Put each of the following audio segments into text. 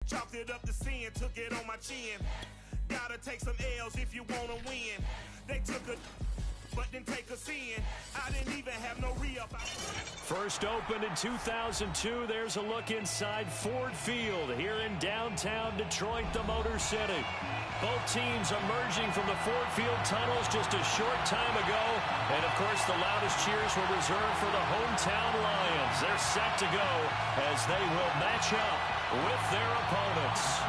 Chalked it up to sin, took it on my chin. Gotta take some L's if you wanna win. They took a but didn't take us in. I didn't even have no re-up. First opened in 2002. There's a look inside Ford Field here in downtown Detroit, the Motor City. Both teams emerging from the Ford Field tunnels just a short time ago. And, of course, the loudest cheers were reserved for the hometown Lions. They're set to go as they will match up with their opponents.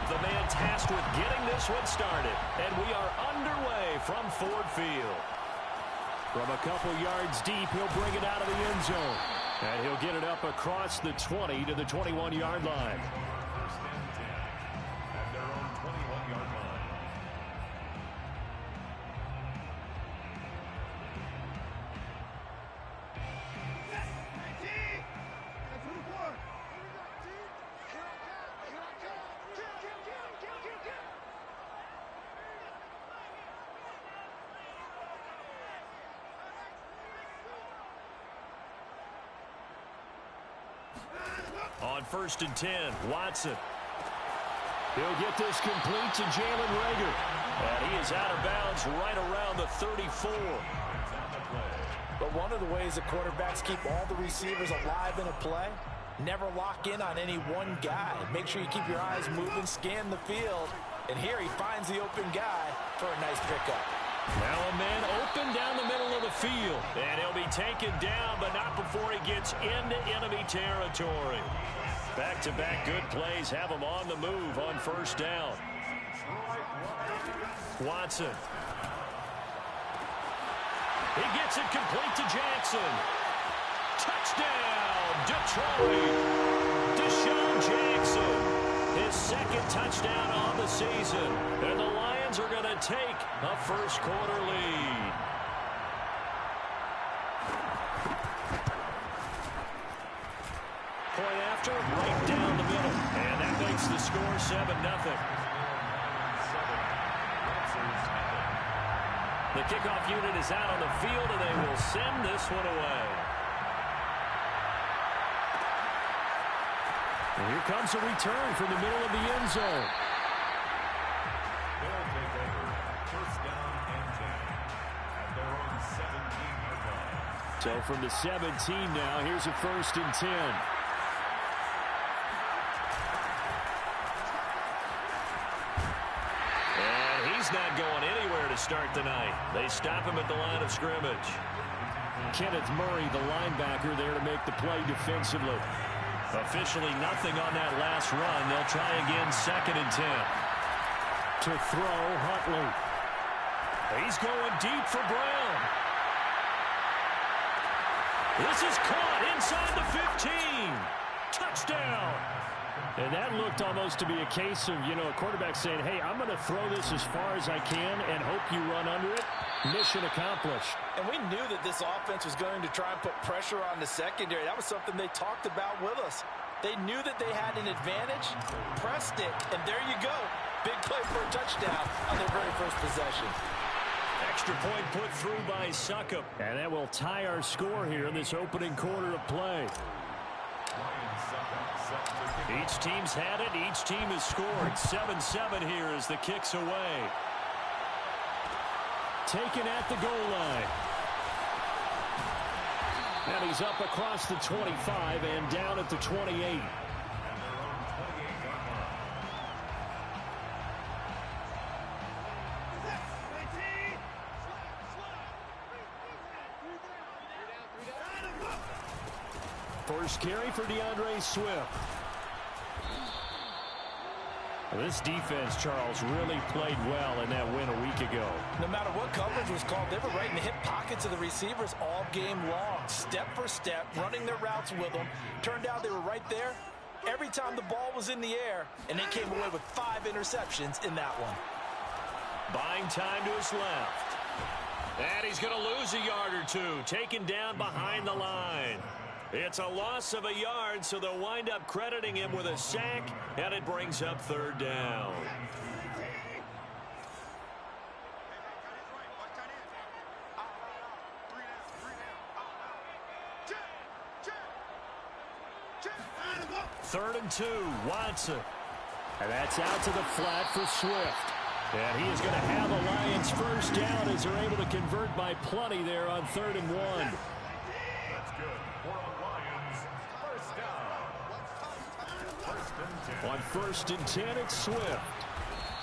The man tasked with getting this one started. And we are underway from Ford Field. From a couple yards deep, he'll bring it out of the end zone. And he'll get it up across the 20 to the 21-yard line. First and 10 at their own 21-yard line. On first and 10, Watson. He'll get this complete to Jalen Reagor. And he is out of bounds right around the 34. But one of the ways that quarterbacks keep all the receivers alive in a play, never lock in on any one guy. Make sure you keep your eyes moving, scan the field. And here he finds the open guy for a nice pickup. Now a man open down the middle of the field. And he'll be taken down, but not before he gets into enemy territory. Back-to-back good plays have him on the move on first down. Watson. He gets it complete to Jackson. Touchdown, Detroit. Deshaun Jackson. His second touchdown on the season. And the Lions are going to take a first-quarter lead. Point after, right down the middle. And that makes the score 7-0. The kickoff unit is out on the field, and they will send this one away. And here comes a return from the middle of the end zone. They'll take over. First down and 10 at their own 17-yard line. So from the 17 now, here's a first and 10. Not going anywhere to start the night. They stop him at the line of scrimmage. Kenneth Murray, the linebacker, there to make the play defensively. Officially nothing on that last run. They'll try again, second and 10. To throw, Huntley. He's going deep for Brown. This is caught inside the 15. Touchdown. And that looked almost to be a case of, a quarterback saying, hey, I'm going to throw this as far as I can and hope you run under it. Mission accomplished. And we knew that this offense was going to try and put pressure on the secondary. That was something they talked about with us. They knew that they had an advantage, pressed it, and there you go. Big play for a touchdown on their very first possession. Extra point put through by Succop. And that will tie our score here in this opening quarter of play. Each team's had it. Each team has scored. 7-7 here as the kick's away. Taken at the goal line. And he's up across the 25 and down at the 28. First carry for DeAndre Swift. This defense, Charles, really played well in that win a week ago. No matter what coverage was called, they were right in the hip pockets of the receivers all game long. Step for step, running their routes with them. Turned out they were right there every time the ball was in the air, and they came away with 5 interceptions in that one. Buying time to his left. And he's going to lose a yard or two, taken down behind the line. It's a loss of a yard, so they'll wind up crediting him with a sack, and it brings up third down. Third and 2, Watson. And that's out to the flat for Swift. And he is going to have a Lions first down as they're able to convert by plenty there on 3rd and 1. That's good. For the Lions, first down. On 1st and 10, it's Swift.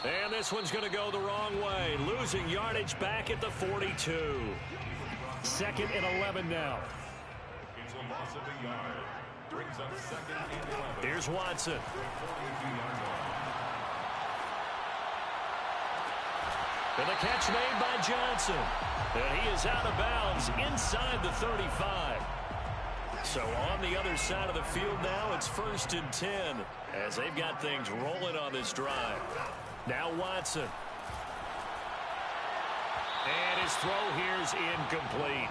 And this one's going to go the wrong way, losing yardage back at the 42. 2nd and 11 now. It's a loss of a yard. Brings up 2nd and 11. Here's Watson. 42-yard line. And the catch made by Johnson. And he is out of bounds inside the 35. So on the other side of the field now, it's 1st and 10 as they've got things rolling on this drive. Now Watson. And his throw here's incomplete.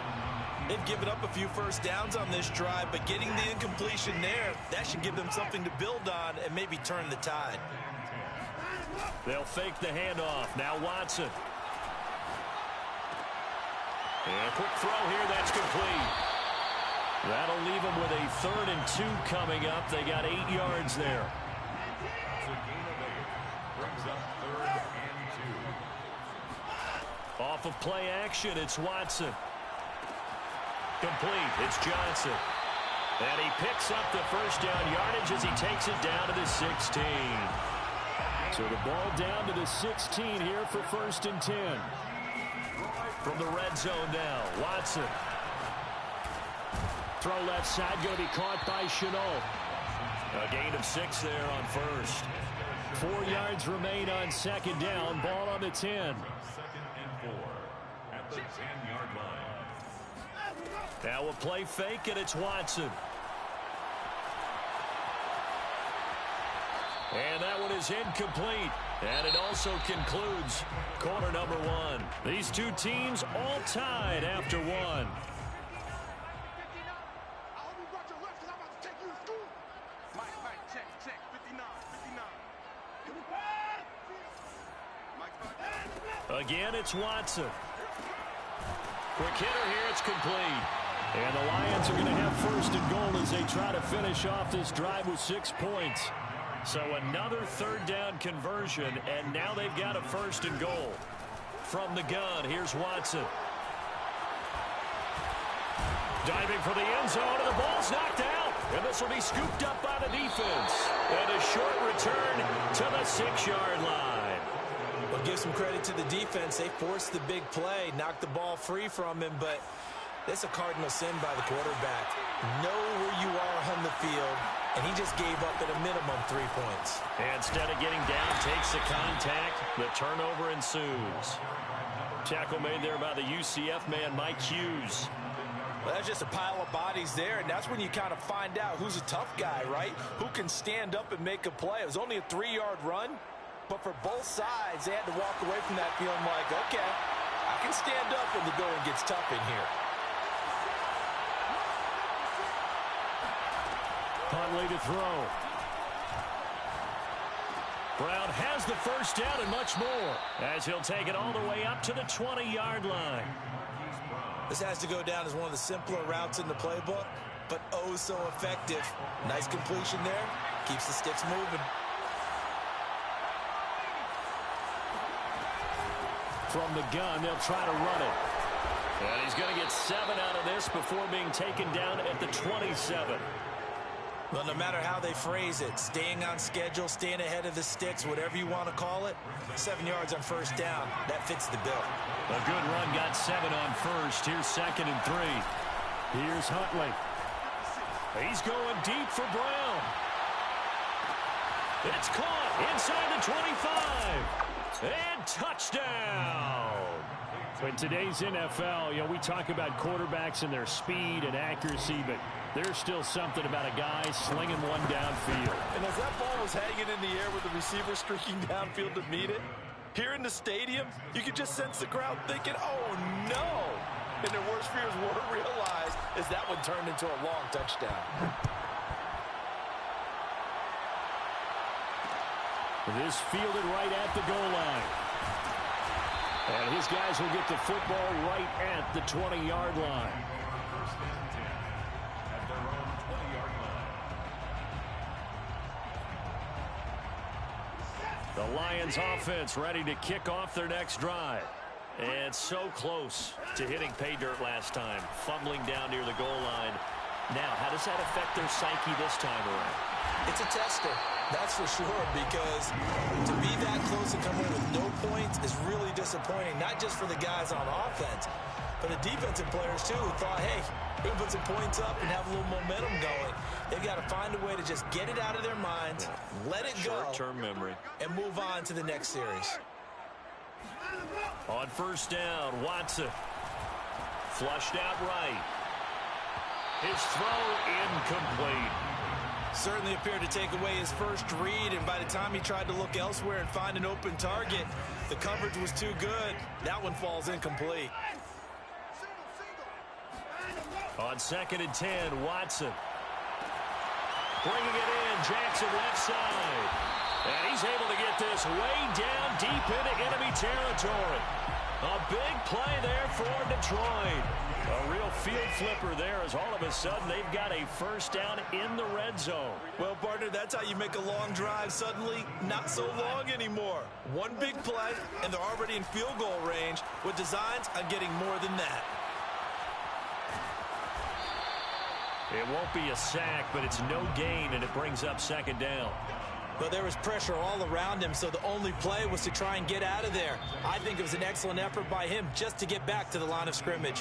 They've given up a few first downs on this drive, but getting the incompletion there, that should give them something to build on and maybe turn the tide. They'll fake the handoff. Now Watson. And a quick throw here. That's complete. That'll leave them with a 3rd and 2 coming up. They got 8 yards there. It's a gain of 8. Brings up 3rd and 2. Off of play action, it's Watson. Complete. It's Johnson. And he picks up the first down yardage as he takes it down to the 16. So the ball down to the 16 here for 1st and 10. From the red zone now, Watson. Throw left side, going to be caught by Chenault. A gain of 6 there on 1st. 4 yards remain on 2nd down. Ball on the 10. 2nd and 4 at the 10-yard line. Now a play fake, and it's Watson. And that one is incomplete. And it also concludes quarter number 1. These two teams all tied after 1. Again, it's Watson. Quick hitter here, it's complete. And the Lions are going to have 1st and goal as they try to finish off this drive with 6 points. So another 3rd down conversion, and now they've got a 1st and goal. From the gun, here's Watson. Diving for the end zone, and the ball's knocked out. And this will be scooped up by the defense. And a short return to the 6-yard line. Well, give some credit to the defense. They forced the big play, knocked the ball free from him, but that's a cardinal sin by the quarterback. Know where you are on the field, and he just gave up at a minimum 3 points. And instead of getting down, takes the contact. The turnover ensues. Tackle made there by the UCF man, Mike Hughes. Well, that's just a pile of bodies there, and that's when you kind of find out who's a tough guy, right? Who can stand up and make a play. It was only a 3-yard run, but for both sides, they had to walk away from that feeling like, okay, I can stand up when the going gets tough in here. Huntley to throw. Brown has the first down and much more as he'll take it all the way up to the 20-yard line. This has to go down as one of the simpler routes in the playbook, but oh so effective. Nice completion there. Keeps the sticks moving. From the gun, they'll try to run it. And he's going to get 7 out of this before being taken down at the 27. Well, no matter how they phrase it, staying on schedule, staying ahead of the sticks, whatever you want to call it, 7 yards on first down, that fits the bill. A good run, got 7 on first. Here's 2nd and 3. Here's Huntley. He's going deep for Brown. It's caught inside the 25. And touchdown. In today's NFL, we talk about quarterbacks and their speed and accuracy, but there's still something about a guy slinging one downfield. And as that ball was hanging in the air with the receiver streaking downfield to meet it, Here in the stadium, you can just sense the crowd thinking, oh, no. And their worst fears were realized as that one turned into a long touchdown. This fielded right at the goal line. And his guys will get the football right at the 20-yard line. First and 10 at their own 20-yard line. The Lions offense ready to kick off their next drive. And so close to hitting pay dirt last time, fumbling down near the goal line. Now, how does that affect their psyche this time around? It's a tester, that's for sure, because to be that close and come in with no points is really disappointing, not just for the guys on offense, but the defensive players, too, who thought, hey, we can put some points up and have a little momentum going. They've got to find a way to just get it out of their minds, let it go, short-term memory, and move on to the next series. On first down, Watson. Flushed out right. His throw incomplete. Certainly appeared to take away his first read, and by the time he tried to look elsewhere and find an open target, the coverage was too good. That one falls incomplete. On 2nd and 10, Watson. Bringing it in, Jackson left side. And he's able to get this way down deep into enemy territory. A big play there for Detroit. A real field flipper there as all of a sudden they've got a first down in the red zone. Well, partner, that's how you make a long drive suddenly not so long anymore. One big play, and they're already in field goal range with designs on getting more than that. It won't be a sack, but it's no gain, and it brings up 2nd down. But there was pressure all around him, so the only play was to try and get out of there. I think it was an excellent effort by him just to get back to the line of scrimmage.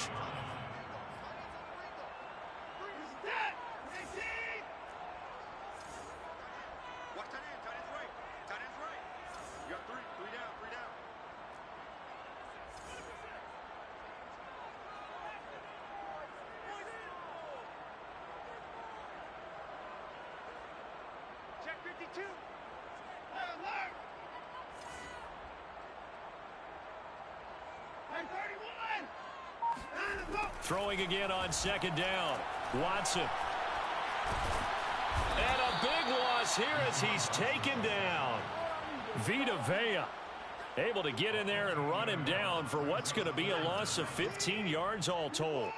Throwing again on 2nd down. Watson. And a big loss here as he's taken down. Vita Vea able to get in there and run him down for what's going to be a loss of 15 yards all told.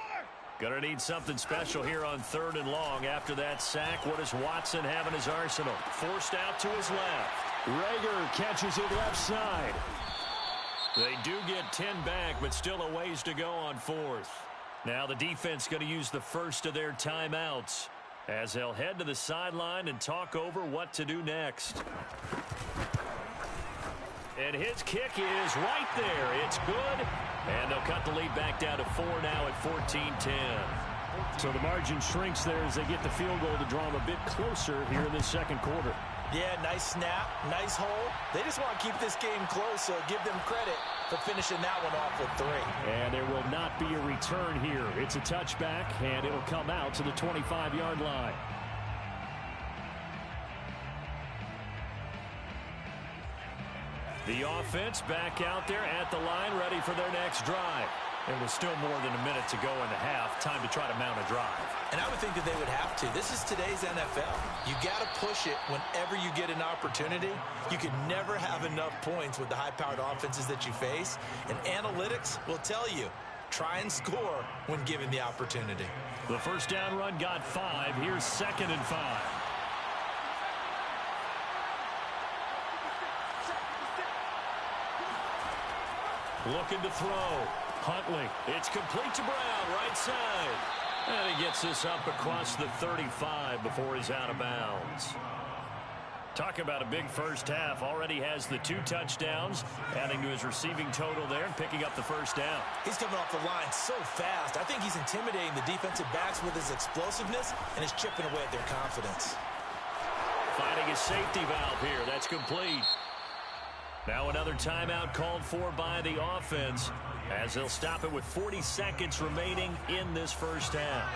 Going to need something special here on 3rd and long after that sack. What does Watson have in his arsenal? Forced out to his left. Rager catches it left side. They do get 10 back, but still a ways to go on 4th. Now the defense going to use the first of their timeouts as they'll head to the sideline and talk over what to do next. And his kick is right there. It's good. And they'll cut the lead back down to 4 now at 14-10. So the margin shrinks there as they get the field goal to draw them a bit closer here in the 2nd quarter. Yeah, nice snap, nice hold. They just want to keep this game close, so give them credit for finishing that one off with 3. And there will not be a return here. It's a touchback, and it'll come out to the 25-yard line. The offense back out there at the line, ready for their next drive. And with still more than a minute to go in the half, time to try to mount a drive. And I would think that they would have to. This is today's NFL. You got to push it whenever you get an opportunity. You can never have enough points with the high-powered offenses that you face. And analytics will tell you, try and score when given the opportunity. The first down run got 5. Here's 2nd and 5. Looking to throw. Huntley. It's complete to Brown, right side. And he gets this up across the 35 before he's out of bounds. Talk about a big first half. Already has the 2 touchdowns, adding to his receiving total there and picking up the first down. He's coming off the line so fast. I think he's intimidating the defensive backs with his explosiveness and is chipping away at their confidence. Finding a safety valve here. That's complete. Now another timeout called for by the offense as they'll stop it with 40 seconds remaining in this first half.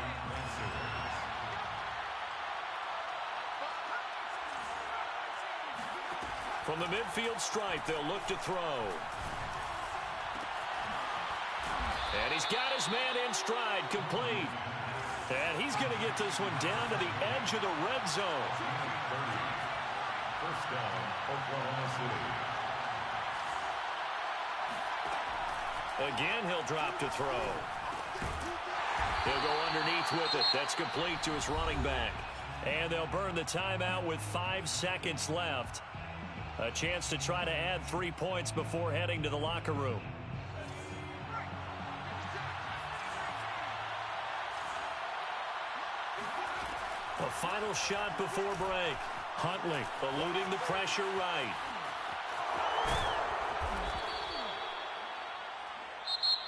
From the midfield stripe, they'll look to throw. And he's got his man in stride, complete. And he's going to get this one down to the edge of the red zone. First down, Oklahoma City. Again, he'll drop to throw. He'll go underneath with it. That's complete to his running back. And they'll burn the timeout with 5 seconds left. A chance to try to add 3 points before heading to the locker room. A final shot before break. Huntley eluding the pressure right.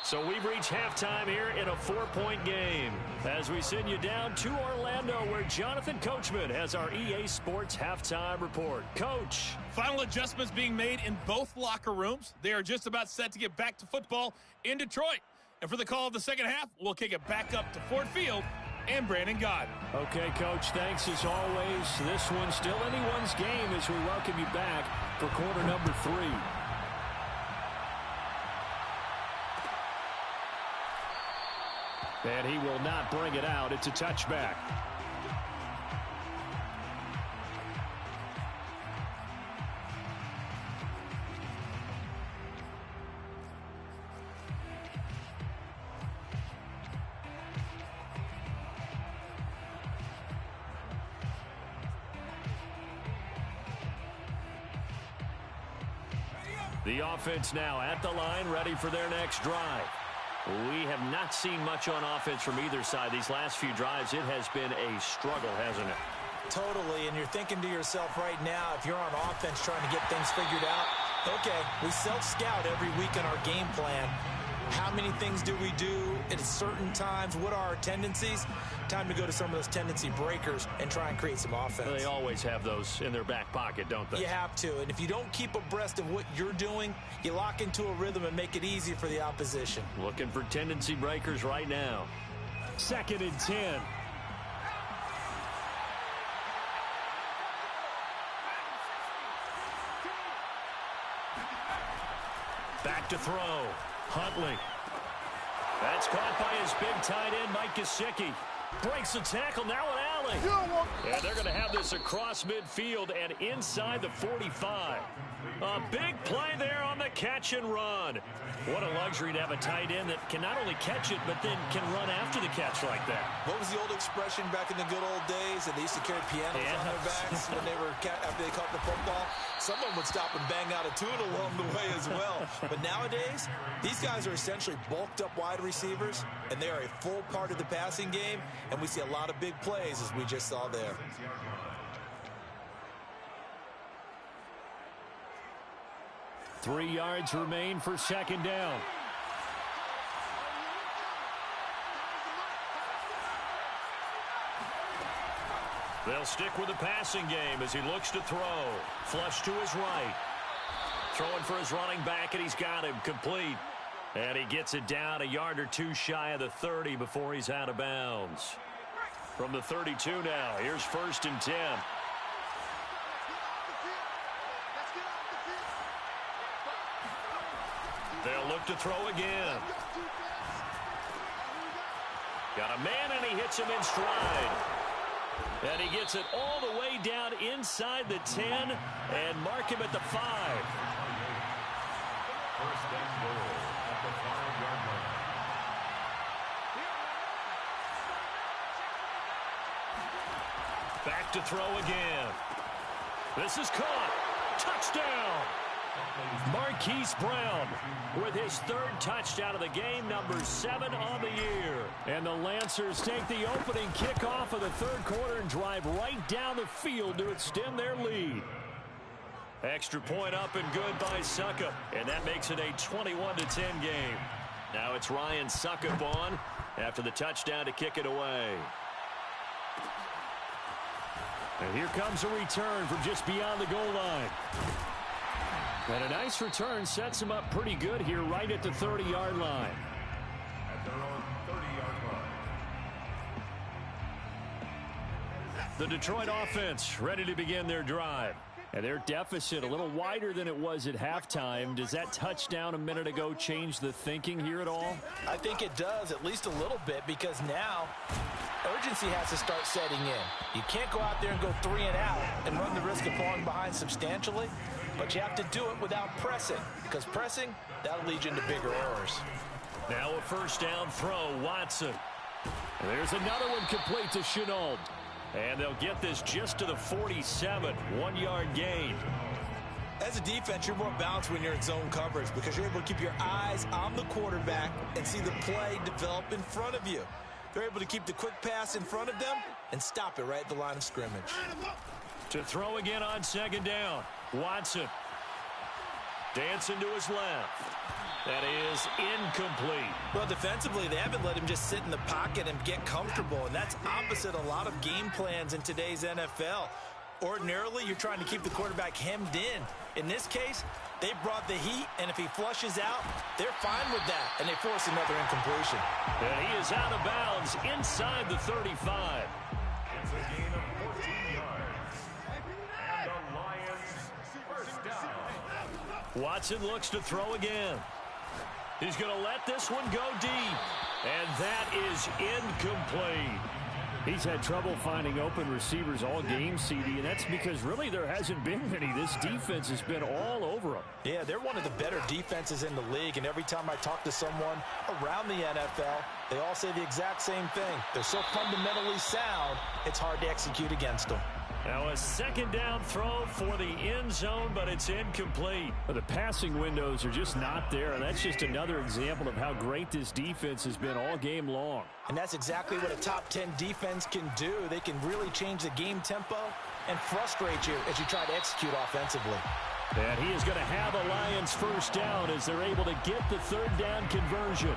So we've reached halftime here in a 4-point game as we send you down to Orlando, where Jonathan Coachman has our EA Sports halftime report. Coach. Final adjustments being made in both locker rooms. They are just about set to get back to football in Detroit. And for the call of the second half, we'll kick it back up to Ford Field and Brandon Gott. Okay, Coach, thanks as always. This one's still anyone's game as we welcome you back for quarter number 3. And he will not bring it out. It's a touchback. The offense now at the line, ready for their next drive. We have not seen much on offense from either side. These last few drives, it has been a struggle, hasn't it? Totally, and you're thinking to yourself right now, if you're on offense trying to get things figured out, okay, we self-scout every week in our game plan. How many things do we do at certain times? What are our tendencies? Time to go to some of those tendency breakers and try and create some offense. They always have those in their back pocket, don't they? You have to, and if you don't keep abreast of what you're doing, you lock into a rhythm and make it easy for the opposition. Looking for tendency breakers right now. 2nd and 10. Back to throw. Huntley. That's caught by his big tight end, Mike Gesicki. Breaks the tackle, now an alley. And they're going to have this across midfield and inside the 45. A big play there on the catch and run. What a luxury to have a tight end that can not only catch it, but then can run after the catch like that. What was the old expression back in the good old days that they used to carry pianos on their backs when they were after they caught the football? Someone would stop and bang out a tune along the way as well. But nowadays, these guys are essentially bulked up wide receivers, and they are a full part of the passing game, and we see a lot of big plays as we just saw there. Three yards remain for 2nd down. They'll stick with the passing game as he looks to throw. Flush to his right. Throwing for his running back, and he's got him complete. And he gets it down a yard or two shy of the 30 before he's out of bounds. From the 32 now, here's 1st and 10. They'll look to throw again. Got a man, and he hits him in stride. And he gets it all the way down inside the 10 and mark him at the 5. First and goal at the 5-yard line. Back to throw again. This is caught. Touchdown. Marquise Brown with his 3rd touchdown of the game, number 7 on the year. And the Lancers take the opening kickoff of the 3rd quarter and drive right down the field to extend their lead. Extra point up and good by Suckup, and that makes it a 21-10 game. Now it's Ryan Suckup on after the touchdown to kick it away. And here comes a return from just beyond the goal line. And a nice return sets him up pretty good here right at the 30-yard line. At their own 30-yard line. The Detroit offense ready to begin their drive. And their deficit a little wider than it was at halftime. Does that touchdown a minute ago change the thinking here at all? I think it does, at least a little bit, because now urgency has to start setting in. You can't go out there and go 3 and out and run the risk of falling behind substantially, but you have to do it without pressing, because pressing, that'll lead you into bigger errors. Now a first down throw, Watson. And there's another one complete to Chenault. And they'll get this just to the 47, 1-yard gain. As a defense, you're more balanced when you're in zone coverage because you're able to keep your eyes on the quarterback and see the play develop in front of you. They're able to keep the quick pass in front of them and stop it right at the line of scrimmage. To throw again on second down, Watson. Dancing to his left. That is incomplete. Well, defensively, they haven't let him just sit in the pocket and get comfortable, and that's opposite a lot of game plans in today's NFL. Ordinarily, you're trying to keep the quarterback hemmed in. In this case, they brought the heat, and if he flushes out, they're fine with that, and they force another incompletion. And he is out of bounds inside the 35. It's a gain of 14 yards. And the Lions first down. Watson looks to throw again. He's going to let this one go deep. And that is incomplete. He's had trouble finding open receivers all game, CD, and that's because really there hasn't been many. This defense has been all over them. Yeah, they're one of the better defenses in the league, and every time I talk to someone around the NFL, they all say the exact same thing. They're so fundamentally sound, it's hard to execute against them. Now a second down throw for the end zone, but it's incomplete. The passing windows are just not there, and that's just another example of how great this defense has been all game long. And that's exactly what a top 10 defense can do. They can really change the game tempo and frustrate you as you try to execute offensively. And he is going to have a Lions first down as they're able to get the third down conversion.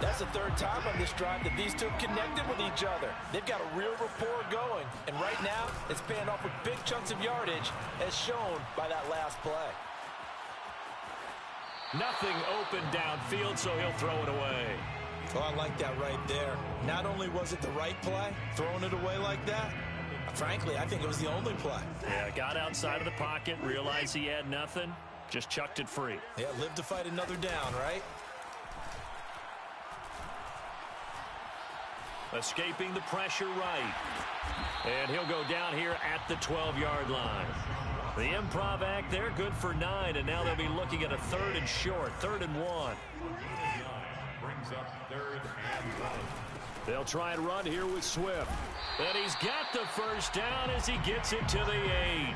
That's the third time on this drive that these two have connected with each other. They've got a real rapport going, and right now it's paying off with big chunks of yardage as shown by that last play. Nothing open downfield, so he'll throw it away. Oh, I like that right there. Not only was it the right play, throwing it away like that, frankly, I think it was the only play. Yeah, got outside of the pocket, realized he had nothing, just chucked it free. Yeah, live to fight another down, right? Escaping the pressure right. And he'll go down here at the 12-yard line. The improv act there, good for 9, and now they'll be looking at a third and short, 3rd and 1. Brings up 3rd and 1. They'll try and run here with Swift. And he's got the first down as he gets it to the 8.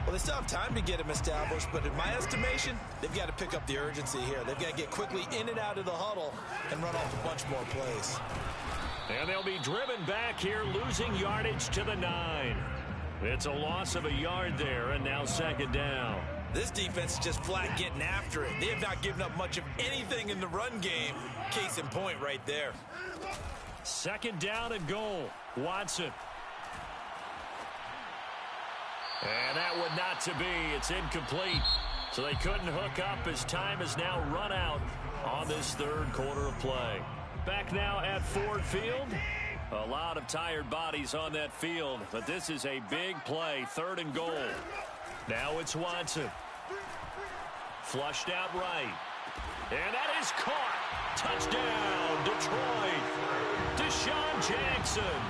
Well, they still have time to get him established, but in my estimation, they've got to pick up the urgency here. They've got to get quickly in and out of the huddle and run off a bunch more plays. And they'll be driven back here, losing yardage to the 9. It's a loss of a yard there, and now second down. This defense is just flat getting after it. They have not given up much of anything in the run game. Case in point right there. Second down and goal. Watson. And that would not to be. It's incomplete. So they couldn't hook up as time has now run out on this third quarter of play. Back now at Ford Field. A lot of tired bodies on that field, but this is a big play, 3rd and goal. Now it's Watson. Flushed out right. And that is caught. Touchdown, Detroit. Deshaun Jackson.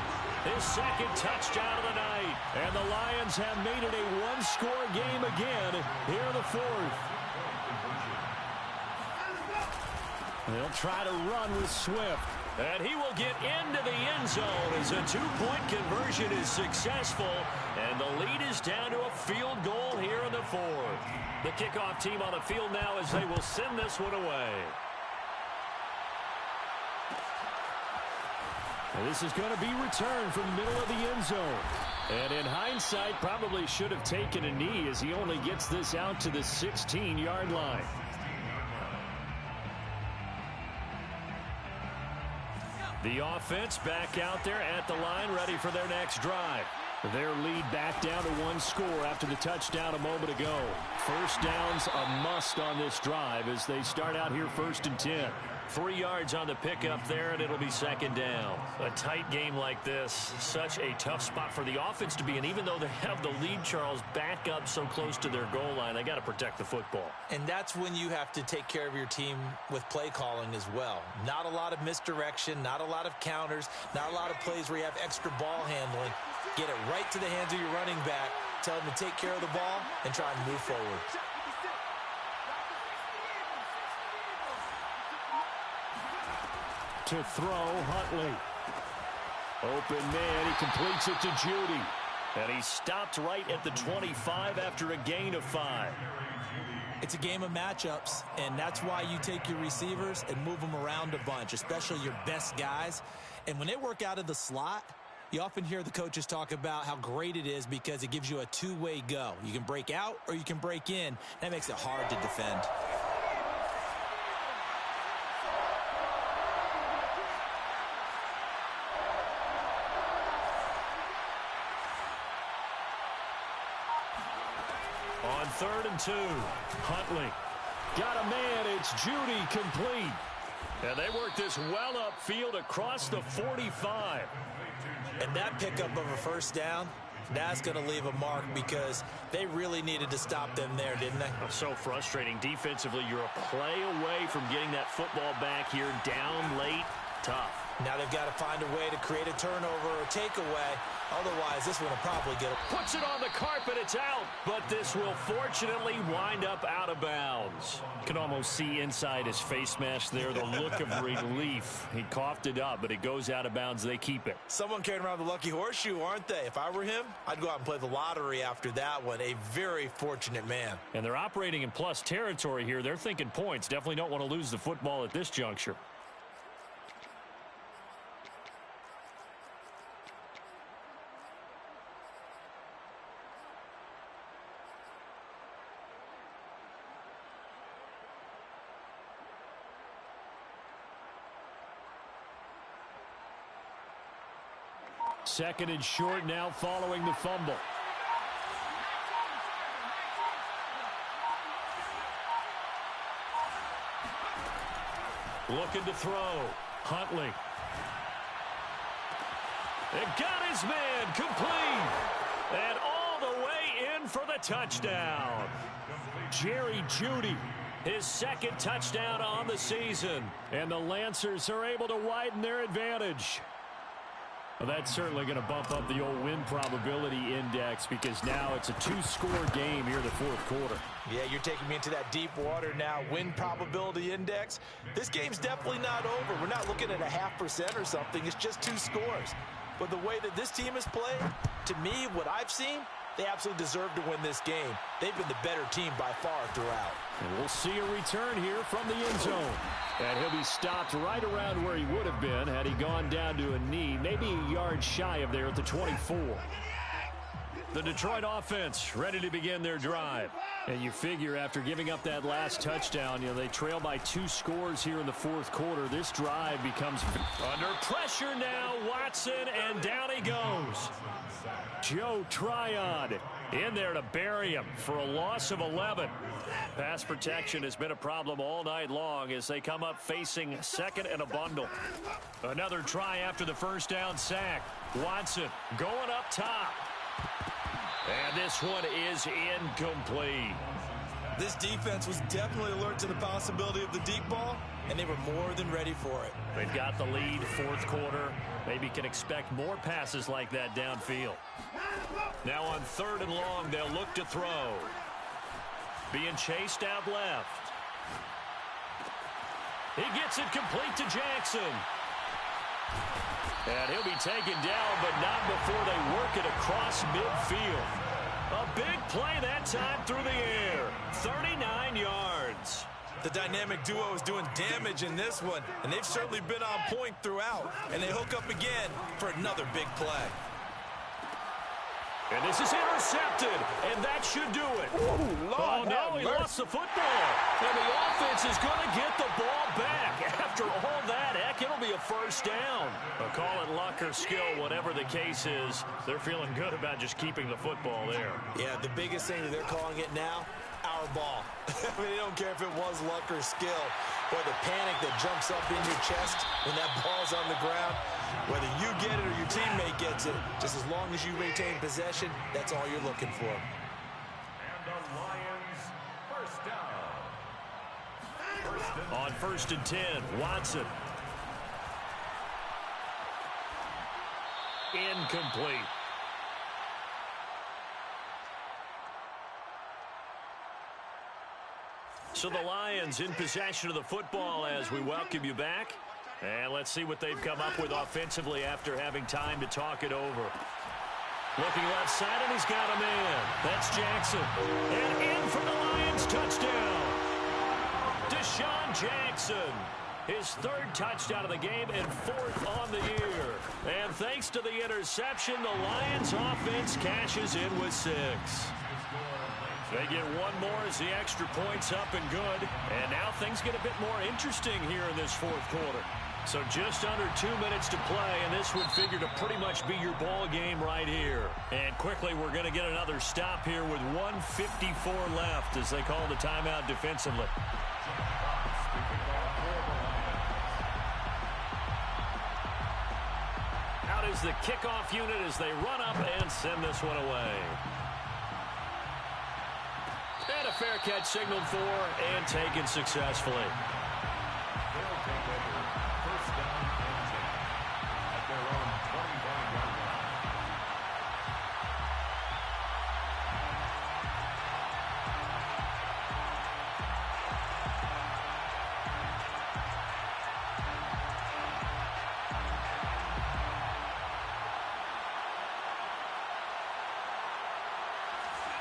His second touchdown of the night. And the Lions have made it a one-score game again here in the 4th. They'll try to run with Swift. And he will get into the end zone as a 2-point conversion is successful. And the lead is down to a field goal here in the 4th. The kickoff team on the field now as they will send this one away. And this is going to be returned from the middle of the end zone. And in hindsight, probably should have taken a knee as he only gets this out to the 16-yard line. The offense back out there at the line, ready for their next drive. Their lead back down to 1 score after the touchdown a moment ago. First down's a must on this drive as they start out here 1st and 10. 3 yards on the pickup there, and it'll be second down. A tight game like this, such a tough spot for the offense to be in. Even though they have the lead, Charles, back up so close to their goal line, they got to protect the football. And that's when you have to take care of your team with play calling as well. Not a lot of misdirection, not a lot of counters, not a lot of plays where you have extra ball handling. Get it right to the hands of your running back, tell them to take care of the ball, and try and move forward. To throw, Huntley. Open man, he completes it to Judy. And he stopped right at the 25 after a gain of 5. It's a game of matchups, and that's why you take your receivers and move them around a bunch, especially your best guys. And when they work out of the slot, you often hear the coaches talk about how great it is because it gives you a two-way go. You can break out or you can break in. That makes it hard to defend. On 3rd and 2, Huntley got a man. It's Judy, complete. And they work this well upfield across the 45. And that pickup of a first down, that's going to leave a mark because they really needed to stop them there, didn't they? So frustrating. Defensively, you're a play away from getting that football back here, down late. Tough. Now they've got to find a way to create a turnover or takeaway. Otherwise, this one will probably get it. Puts it on the carpet, it's out. But this will fortunately wind up out of bounds. Can almost see inside his face mask there, the look of relief. He coughed it up, but it goes out of bounds. They keep it. Someone carrying around the lucky horseshoe, aren't they? If I were him, I'd go out and play the lottery after that one. A very fortunate man. And they're operating in plus territory here. They're thinking points. Definitely don't want to lose the football at this juncture. Second and short now following the fumble. Looking to throw. Huntley. It got his man complete. And all the way in for the touchdown. Jerry Jeudy, his second touchdown on the season. And the Lancers are able to widen their advantage. Well, that's certainly going to bump up the old win probability index because now it's a 2-score game here in the fourth quarter. Yeah, you're taking me into that deep water now. Win probability index. This game's definitely not over. We're not looking at a 0.5% or something. It's just 2 scores. But the way that this team has played, to me, what I've seen, they absolutely deserve to win this game. They've been the better team by far throughout. And we'll see a return here from the end zone. And he'll be stopped right around where he would have been had he gone down to a knee, maybe a yard shy of there at the 24. The Detroit offense ready to begin their drive. And you figure after giving up that last touchdown, they trail by 2 scores here in the fourth quarter. This drive becomes under pressure now. Watson, and down he goes. Joe Tryon in there to bury him for a loss of 11. Pass protection has been a problem all night long as they come up facing second and a bundle. Another try after the first down sack. Watson going up top. And this one is incomplete. This defense was definitely alert to the possibility of the deep ball, and they were more than ready for it. They've got the lead, fourth quarter. Maybe can expect more passes like that downfield. Now on 3rd and long, they'll look to throw. Being chased out left. He gets it complete to Jackson. And he'll be taken down, but not before they work it across midfield. A big play that time through the air. 39 yards. The dynamic duo is doing damage in this one, and they've certainly been on point throughout. And they hook up again for another big play. And this is intercepted, and that should do it. Ooh, oh, no, he lost the football. And the offense is going to get the ball back. After all that, heck, it'll be a first down. But call it luck or skill, whatever the case is, they're feeling good about just keeping the football there. Yeah, the biggest thing that they're calling it now, our ball. I mean, they don't care if it was luck or skill. Boy, the panic that jumps up in your chest when that ball's on the ground, whether you get it or your teammate gets it, just as long as you retain possession, that's all you're looking for. And the Lions first down. On 1st and 10, Watson. Incomplete. So the Lions in possession of the football as we welcome you back. And let's see what they've come up with offensively after having time to talk it over. Looking left side, and he's got a man. That's Jackson. And in for the Lions, touchdown. Deshaun Jackson. His 3rd touchdown of the game and 4th on the year. And thanks to the interception, the Lions offense cashes in with 6. They get one more as the extra point's up and good. And now things get a bit more interesting here in this 4th quarter. So just under 2 minutes to play, and this would figure to pretty much be your ball game right here. And quickly, we're going to get another stop here with 1:54 left as they call the timeout defensively. Out is the kickoff unit as they run up and send this one away. And a fair catch signaled for and taken successfully. They'll take over first down and 10 at their own 25-yard line.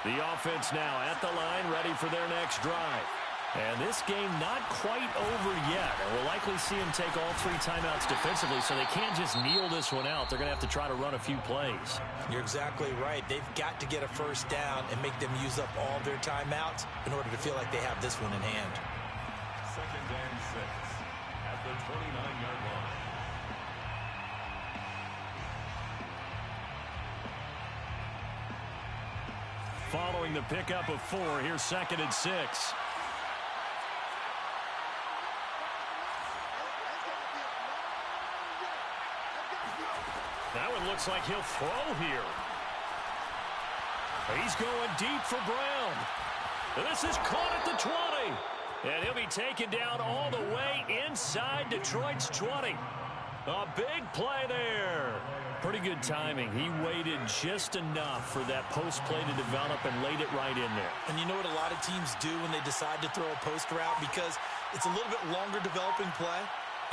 The offense now at the line, ready for their next drive. And this game not quite over yet. And we'll likely see them take all 3 timeouts defensively, so they can't just kneel this one out. They're going to have to try to run a few plays. You're exactly right. They've got to get a first down and make them use up all their timeouts in order to feel like they have this one in hand. 2nd and 6 at the 29-yard line. Following the pickup of 4, here's 2nd and 6. That one looks like he'll throw here. He's going deep for Brown. This is caught at the 20. And he'll be taken down all the way inside Detroit's 20. A big play there. Pretty good timing. He waited just enough for that post play to develop and laid it right in there. And you know what a lot of teams do when they decide to throw a post route? Because it's a little bit longer developing play.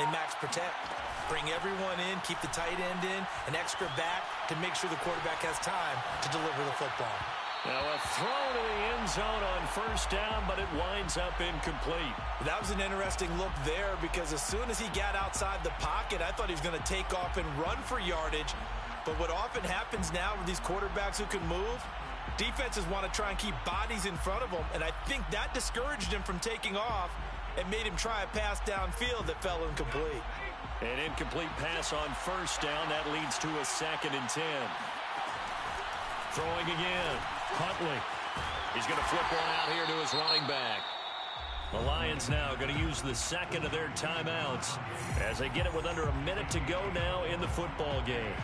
They max protect. Bring everyone in, keep the tight end in, an extra back to make sure the quarterback has time to deliver the football. Now a throw to the end zone on first down, but it winds up incomplete. That was an interesting look there because as soon as he got outside the pocket, I thought he was going to take off and run for yardage. But what often happens now with these quarterbacks who can move, defenses want to try and keep bodies in front of them, and I think that discouraged him from taking off and made him try a pass downfield that fell incomplete. An incomplete pass on first down. That leads to a 2nd and 10. Throwing again. Huntley. He's going to flip one out here to his running back. The Lions now going to use the 2nd of their timeouts as they get it with under a minute to go now in the football game.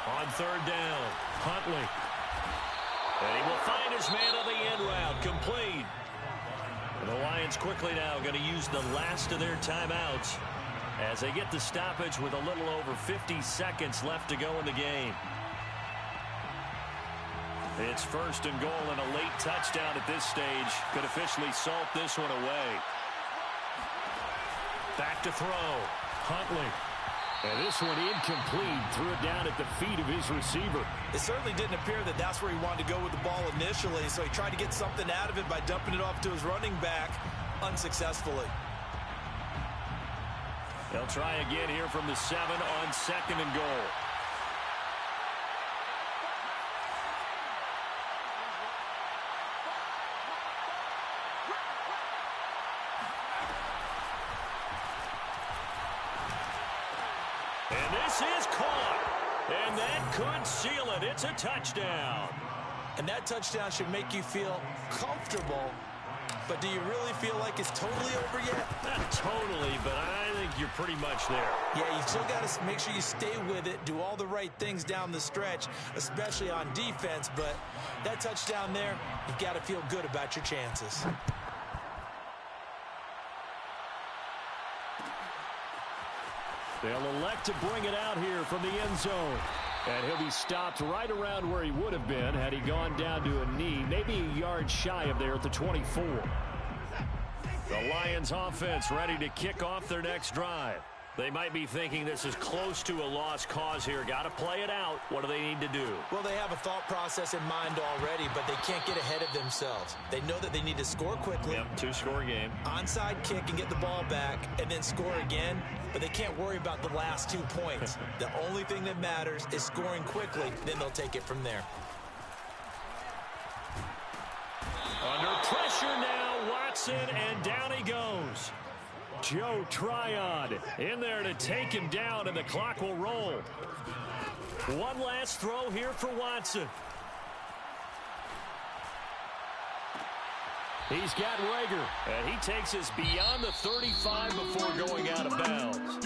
On 3rd down, Huntley. And he will find his man on the end route, complete. And the Lions quickly now going to use the last of their timeouts as they get the stoppage with a little over 50 seconds left to go in the game. It's 1st and goal, and a late touchdown at this stage could officially salt this one away. Back to throw. Huntley. And this one incomplete. Threw it down at the feet of his receiver. It certainly didn't appear that that's where he wanted to go with the ball initially, so he tried to get something out of it by dumping it off to his running back unsuccessfully. They'll try again here from the 7 on 2nd and goal. This is caught. And that could seal it. It's a touchdown. And that touchdown should make you feel comfortable. But do you really feel like it's totally over yet? Not totally, but I think you're pretty much there. Yeah, you still got to make sure you stay with it, do all the right things down the stretch, especially on defense. But that touchdown there, you've got to feel good about your chances. They'll elect to bring it out here from the end zone. And he'll be stopped right around where he would have been had he gone down to a knee, maybe a yard shy of there at the 24. The Lions offense ready to kick off their next drive. They might be thinking this is close to a lost cause here. Got to play it out. What do they need to do? Well, they have a thought process in mind already, but they can't get ahead of themselves. They know that they need to score quickly. Yep, two-score game. Onside kick and get the ball back and then score again, but they can't worry about the last 2 points. The only thing that matters is scoring quickly, then they'll take it from there. Under pressure now, Watson, and down he goes. Joe Tryon in there to take him down, and the clock will roll. One last throw here for Watson. He's got Rager, and he takes us beyond the 35 before going out of bounds.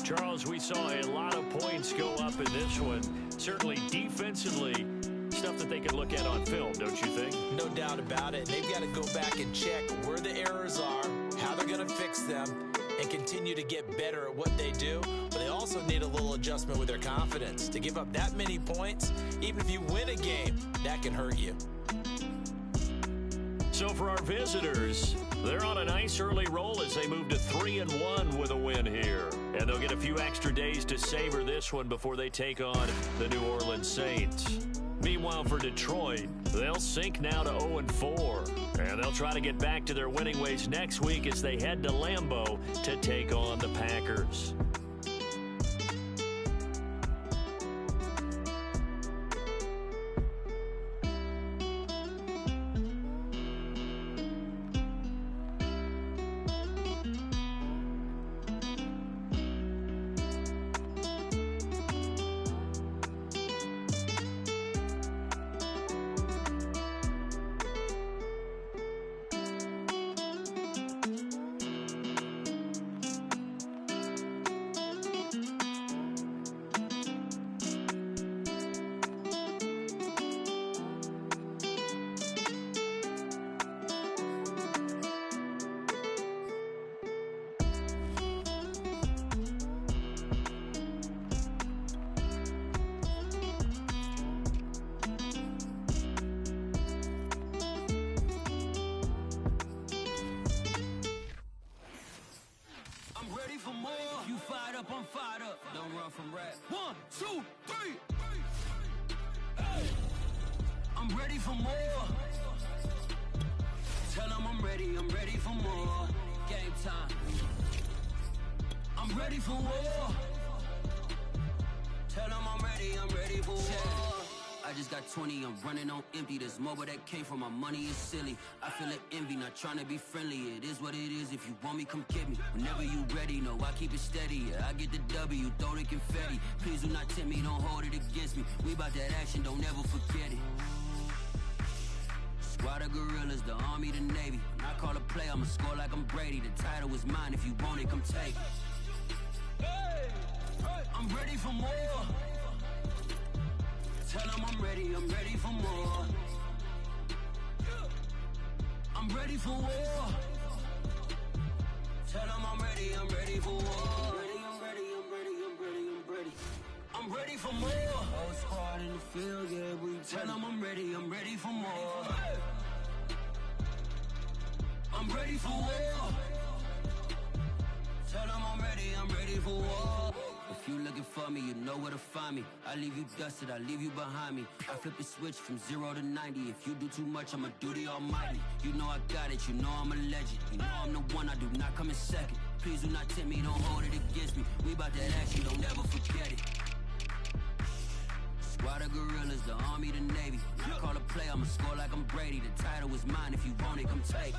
Charles, we saw a lot of points go up in this one. Certainly defensively, stuff that they can look at on film, don't you think? No doubt about it. They've got to go back and check where the errors are, how they're going to fix them, and continue to get better at what they do. But they also need a little adjustment with their confidence. To give up that many points, even if you win a game, that can hurt you. So for our visitors, they're on a nice early roll as they move to 3-1 with a win here. And they'll get a few extra days to savor this one before they take on the New Orleans Saints. Meanwhile, for Detroit, they'll sink now to 0-4. And they'll try to get back to their winning ways next week as they head to Lambeau to take on the Packers. I'm fired up. Don't run from rap. 1, 2, 3. Hey. I'm ready for more. Tell them I'm ready for more. Game time. I'm ready for war. Tell them I'm ready for war. I just got 20, I'm running on empty. This mobile that came from my money is silly. I feel it envy, not trying to be friendly. It is what it is, if you want me, come get me. Whenever you ready, no, I keep it steady. Yeah, I get the W, throw the confetti. Please do not tempt me, don't hold it against me. We about that action, don't ever forget it. Squad of gorillas, the army, the navy. When I call a play, I'ma score like I'm Brady. The title is mine, if you want it, come take it. Hey, hey. I'm ready for more. Tell them I'm ready for more. I'm ready for war. Tell them I'm ready for war. I'm ready. I'm ready for more. Whole squad in the field, yeah, we tell them I'm ready for more. I'm ready for war. Tell them I'm ready for war. If you looking for me, you know where to find me. I leave you dusted, I leave you behind me. I flip the switch from 0 to 90. If you do too much, I'ma do the almighty. You know I got it, you know I'm a legend. You know I'm the one, I do not come in second. Please do not tempt me, don't hold it against me. We about that action, don't ever forget it. Squad of gorillas, the army, the navy. When I call a play, I'ma score like I'm Brady. The title is mine, if you want it, come take it.